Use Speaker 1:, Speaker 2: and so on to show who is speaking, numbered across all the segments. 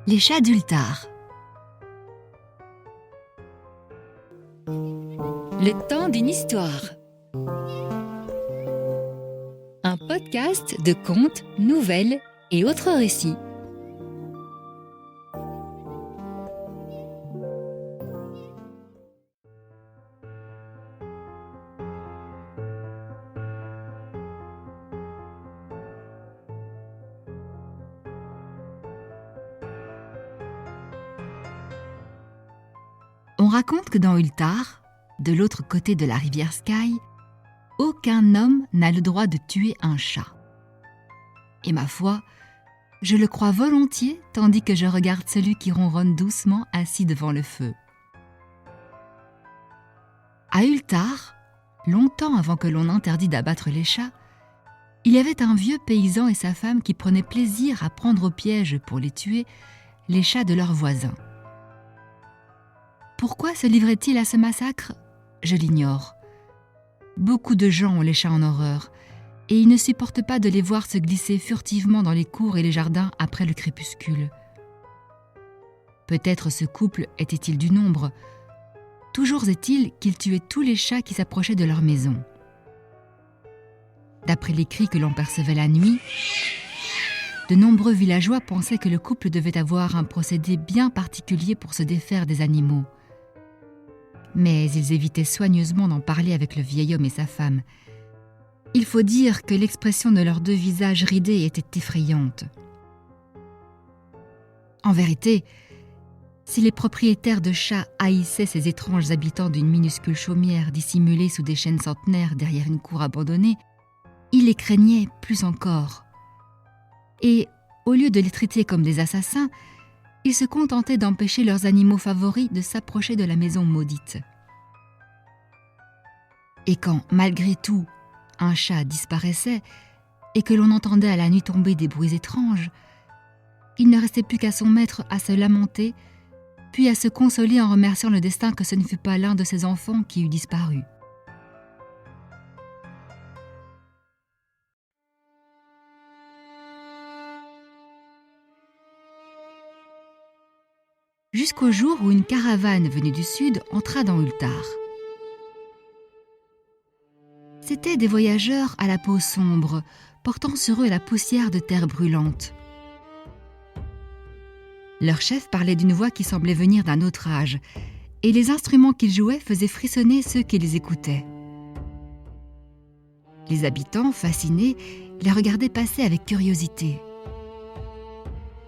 Speaker 1: Les chats d'Ultar. Le temps d'une histoire. Un podcast de contes, nouvelles et autres récits. On raconte que dans Ultar, de l'autre côté de la rivière Sky, aucun homme n'a le droit de tuer un chat. Et ma foi, je le crois volontiers tandis que je regarde celui qui ronronne doucement assis devant le feu. À Ultar, longtemps avant que l'on interdit d'abattre les chats, il y avait un vieux paysan et sa femme qui prenaient plaisir à prendre au piège pour les tuer les chats de leurs voisins. Pourquoi se livrait-il à ce massacre ? Je l'ignore. Beaucoup de gens ont les chats en horreur, et ils ne supportent pas de les voir se glisser furtivement dans les cours et les jardins après le crépuscule. Peut-être ce couple était-il du nombre. Toujours est-il qu'ils tuaient tous les chats qui s'approchaient de leur maison. D'après les cris que l'on percevait la nuit, de nombreux villageois pensaient que le couple devait avoir un procédé bien particulier pour se défaire des animaux. Mais ils évitaient soigneusement d'en parler avec le vieil homme et sa femme. Il faut dire que l'expression de leurs deux visages ridés était effrayante. En vérité, si les propriétaires de chats haïssaient ces étranges habitants d'une minuscule chaumière dissimulée sous des chênes centenaires derrière une cour abandonnée, ils les craignaient plus encore. Et, au lieu de les traiter comme des assassins, ils se contentaient d'empêcher leurs animaux favoris de s'approcher de la maison maudite. Et quand, malgré tout, un chat disparaissait et que l'on entendait à la nuit tomber des bruits étranges, il ne restait plus qu'à son maître à se lamenter, puis à se consoler en remerciant le destin que ce ne fut pas l'un de ses enfants qui eût disparu. Jusqu'au jour où une caravane venue du sud entra dans Ultar. C'étaient des voyageurs à la peau sombre, portant sur eux la poussière de terre brûlante. Leur chef parlait d'une voix qui semblait venir d'un autre âge, et les instruments qu'ils jouaient faisaient frissonner ceux qui les écoutaient. Les habitants, fascinés, les regardaient passer avec curiosité.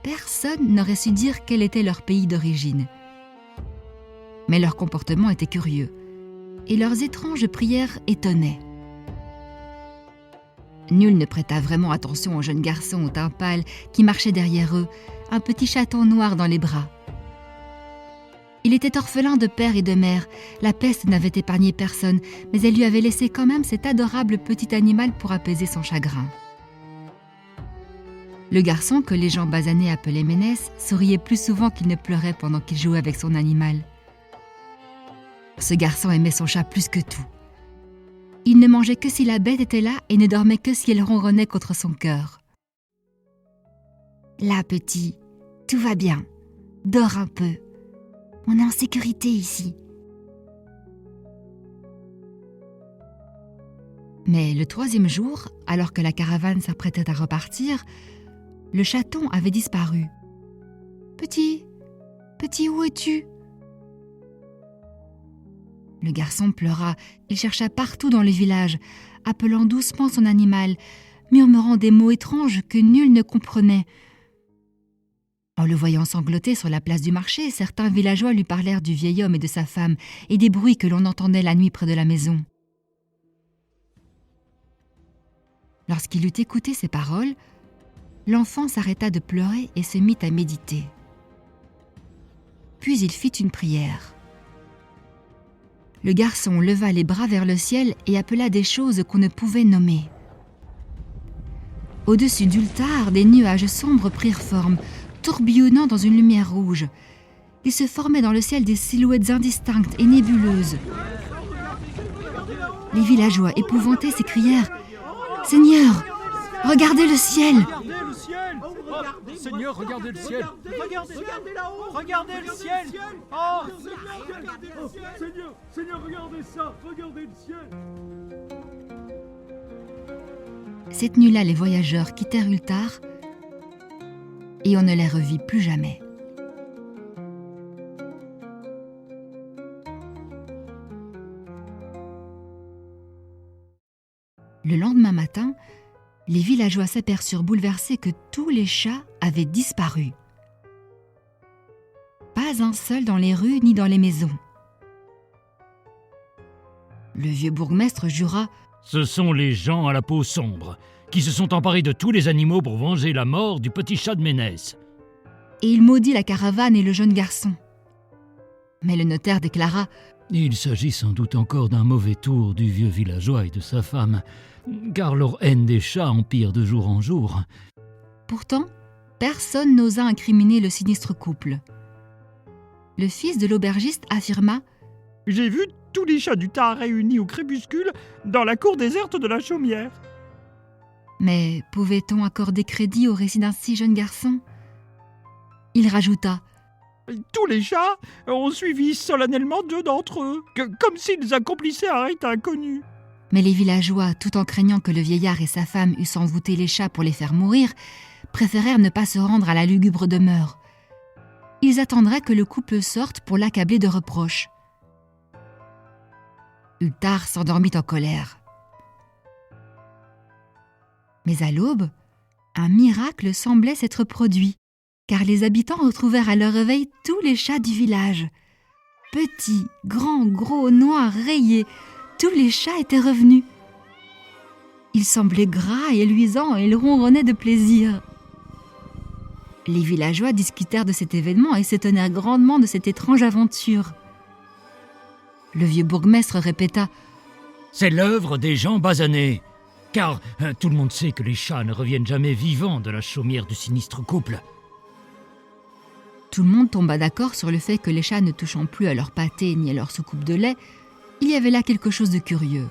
Speaker 1: Personne n'aurait su dire quel était leur pays d'origine. Mais leur comportement était curieux, et leurs étranges prières étonnaient. Nul ne prêta vraiment attention au jeune garçon au teint pâle qui marchait derrière eux, un petit chaton noir dans les bras. Il était orphelin de père et de mère, la peste n'avait épargné personne, mais elle lui avait laissé quand même cet adorable petit animal pour apaiser son chagrin. Le garçon, que les gens basanés appelaient Ménès, souriait plus souvent qu'il ne pleurait pendant qu'il jouait avec son animal. Ce garçon aimait son chat plus que tout. Il ne mangeait que si la bête était là et ne dormait que si elle ronronnait contre son cœur. « Là, petit, tout va bien. Dors un peu. On est en sécurité ici. » Mais le troisième jour, alors que la caravane s'apprêtait à repartir, le chaton avait disparu. « Petit, où es-tu » Le garçon pleura, il chercha partout dans le village, appelant doucement son animal, murmurant des mots étranges que nul ne comprenait. En le voyant sangloter sur la place du marché, certains villageois lui parlèrent du vieil homme et de sa femme et des bruits que l'on entendait la nuit près de la maison. Lorsqu'il eut écouté ces paroles, l'enfant s'arrêta de pleurer et se mit à méditer. Puis il fit une prière. Le garçon leva les bras vers le ciel et appela des choses qu'on ne pouvait nommer. Au-dessus d'Ultar, des nuages sombres prirent forme, tourbillonnant dans une lumière rouge. Il se formait dans le ciel des silhouettes indistinctes et nébuleuses. Les villageois, épouvantés, s'écrièrent « Seigneur, regardez le ciel !»
Speaker 2: Seigneur, regardez le ciel.
Speaker 3: Regardez là-haut.
Speaker 2: Regardez le ciel. Oh,
Speaker 3: Seigneur, regardez ça. Regardez le ciel.
Speaker 1: Cette nuit-là, les voyageurs quittèrent Ultar et on ne les revit plus jamais. Le lendemain matin, les villageois s'aperçurent bouleversés que tous les chats avaient disparu. Pas un seul dans les rues ni dans les maisons. Le vieux bourgmestre jura:
Speaker 4: Ce sont les gens à la peau sombre qui se sont emparés de tous les animaux pour venger la mort du petit chat de Ménès.
Speaker 1: et il maudit la caravane et le jeune garçon. Mais le notaire déclara:
Speaker 4: Il s'agit sans doute encore d'un mauvais tour du vieux villageois et de sa femme, car leur haine des chats empire de jour en jour.
Speaker 1: Pourtant, personne n'osa incriminer le sinistre couple. Le fils de l'aubergiste affirma:
Speaker 5: J'ai vu tous les chats du Tard réunis au crépuscule dans la cour déserte de la Chaumière.
Speaker 1: Mais pouvait-on accorder crédit au récit d'un si jeune garçon? Il rajouta:
Speaker 5: Tous les chats ont suivi solennellement 2 d'entre eux, comme s'ils accomplissaient un rite inconnu.
Speaker 1: Mais les villageois, tout en craignant que le vieillard et sa femme eussent envoûté les chats pour les faire mourir, préférèrent ne pas se rendre à la lugubre demeure. Ils attendraient que le couple sorte pour l'accabler de reproches. Ultar s'endormit en colère. Mais à l'aube, un miracle semblait s'être produit, car les habitants retrouvèrent à leur réveil tous les chats du village. Petits, grands, gros, noirs, rayés, tous les chats étaient revenus. Ils semblaient gras et luisants et ils ronronnaient de plaisir. Les villageois discutèrent de cet événement et s'étonnèrent grandement de cette étrange aventure. Le vieux bourgmestre répéta:
Speaker 4: C'est l'œuvre des gens basanés, car tout le monde sait que les chats ne reviennent jamais vivants de la chaumière du sinistre couple.
Speaker 1: Tout le monde tomba d'accord sur le fait que les chats ne touchant plus à leur pâté ni à leur soucoupe de lait, il y avait là quelque chose de curieux.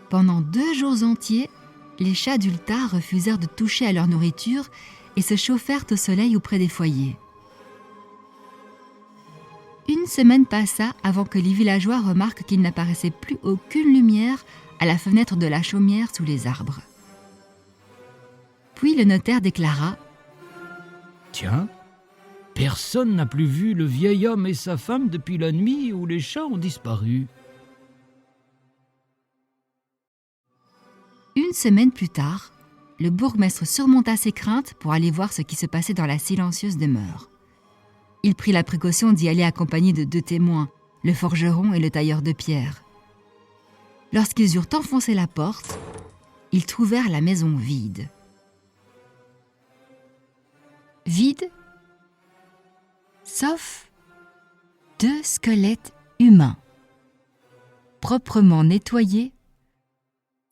Speaker 1: Pendant 2 jours entiers, les chats d'Ultar refusèrent de toucher à leur nourriture et se chauffèrent au soleil auprès des foyers. Une semaine passa avant que les villageois remarquent qu'il n'apparaissait plus aucune lumière à la fenêtre de la chaumière sous les arbres. Puis le notaire déclara:
Speaker 4: Tiens, personne n'a plus vu le vieil homme et sa femme depuis la nuit où les chats ont disparu.
Speaker 1: Une semaine plus tard, le bourgmestre surmonta ses craintes pour aller voir ce qui se passait dans la silencieuse demeure. Il prit la précaution d'y aller accompagné de 2 témoins, le forgeron et le tailleur de pierre. Lorsqu'ils eurent enfoncé la porte, ils trouvèrent la maison vide. Vide, sauf 2 squelettes humains, proprement nettoyés,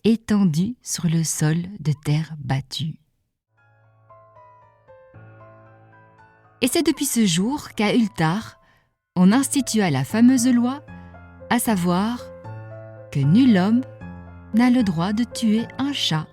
Speaker 1: étendus sur le sol de terre battue. Et c'est depuis ce jour qu'à Ultar, on institua la fameuse loi, à savoir que nul homme n'a le droit de tuer un chat.